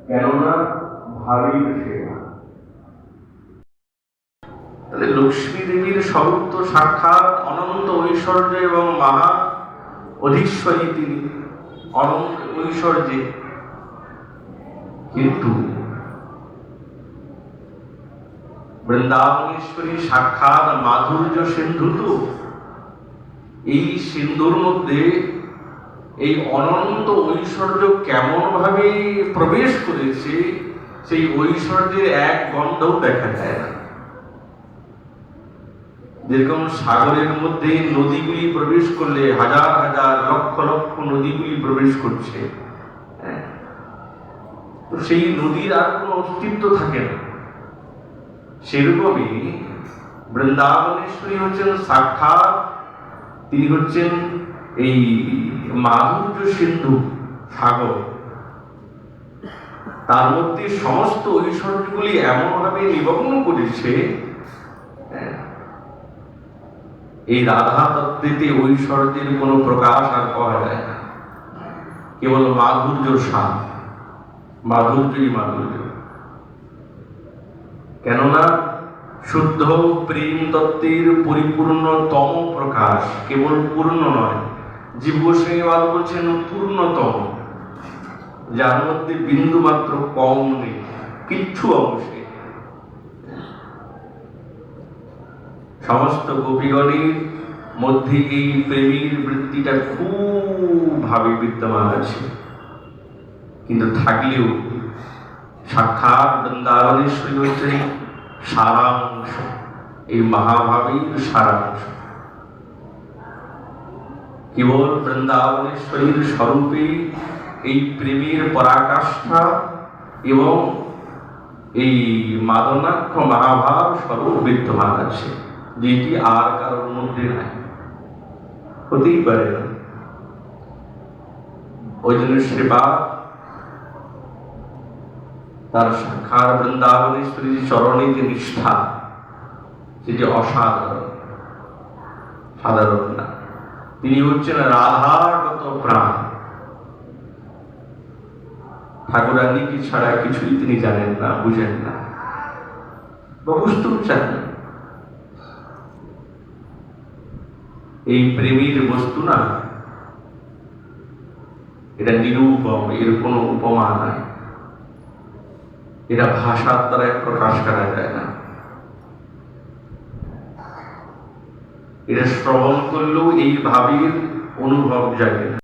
কেননা ভাবীর সেবা। তাহলে লক্ষ্মী দেবীর স্বরূপ তো সাক্ষাৎ অনন্ত ঐশ্বর্য এবং মহা অধীশ্বরী, তিনি অনন্ত ঐশ্বর্যে। কিন্তু বৃন্দাবনেশ্বরী সাক্ষাৎ মাধুর্য সিন্ধু। তো এই সিন্ধুর মধ্যে এই অনন্ত ঐশ্বর্য কেমন ভাবে প্রবেশ করেছে, সেই ঐশ্বর্যের এক গন্ধও দেখা যায় না। যেরকম সাগরের মধ্যে নদীগুলি প্রবেশ করলে হাজার হাজার লক্ষ লক্ষ নদীগুলি প্রবেশ করছে, তো সেই নদীর আর কোনো অস্তিত্ব থাকে না। সেরকমই বৃন্দাবনেশ্বরী হচ্ছেন সাক্ষাৎ, তিনি হচ্ছেন এই মাধুর্য সিন্ধু সাগর। তার মধ্যে সমস্ত ঐশ্বর্যগুলি এমন ভাবে নিমগ্ন করেছে, এই রাধা তত্ত্বেতে ঐশ্বর্যের কোনো প্রকাশ আর পাওয়া যায় না, কেবল মাধুর্য সার, মাধুর্যই মাধুর্য। কেননা শুদ্ধ প্রেম তত্ত্বের পরিপূর্ণতম প্রকাশ, কেবল পূর্ণ নয়, জীব গোস্বামীবাদ বলছেন পূর্ণতম, যার মধ্যে বিন্দু মাত্র কম নেই, কিচ্ছু অংশে। সমস্ত গোপীগণের মধ্যে এই প্রেমের বৃত্তিটা খুব ভাবে বিদ্যমান আছে, কিন্তু থাকলেও সাক্ষাৎ বৃন্দাবনেশ্বরী হচ্ছে সারাংশ, এই মহাভাবের সারাংশ। কেবল বৃন্দাবনেশ্বরীর স্বরূপে এই প্রেমের পরাকাষ্ঠা এবং এই মাদনাক্ষ মহাভাব স্বরূপ বিদ্যমান আছে, যেটি আর কারোর মধ্যে নাই, হতেই পারে না। ওই জন্য সেবা, তার সাক্ষাৎ বৃন্দাবনেশ্বরীর চরণে যে নিষ্ঠা, সেটি অসাধারণ, সাধারণ না। তিনি হচ্ছেন রাধাগত প্রাণ, ঠাকুরানীকে ছাড়া কিছুই তিনি জানেন না, বুঝেন না, বা বুঝতেও চান না। এই প্রেমের বস্তু না, এটা নিরূপম, এর কোনো উপমা নাই, এটা ভাষার দ্বারা প্রকাশ করা যায় না। এটা শ্রবণ করলেও এই ভাবের অনুভব জাগে না।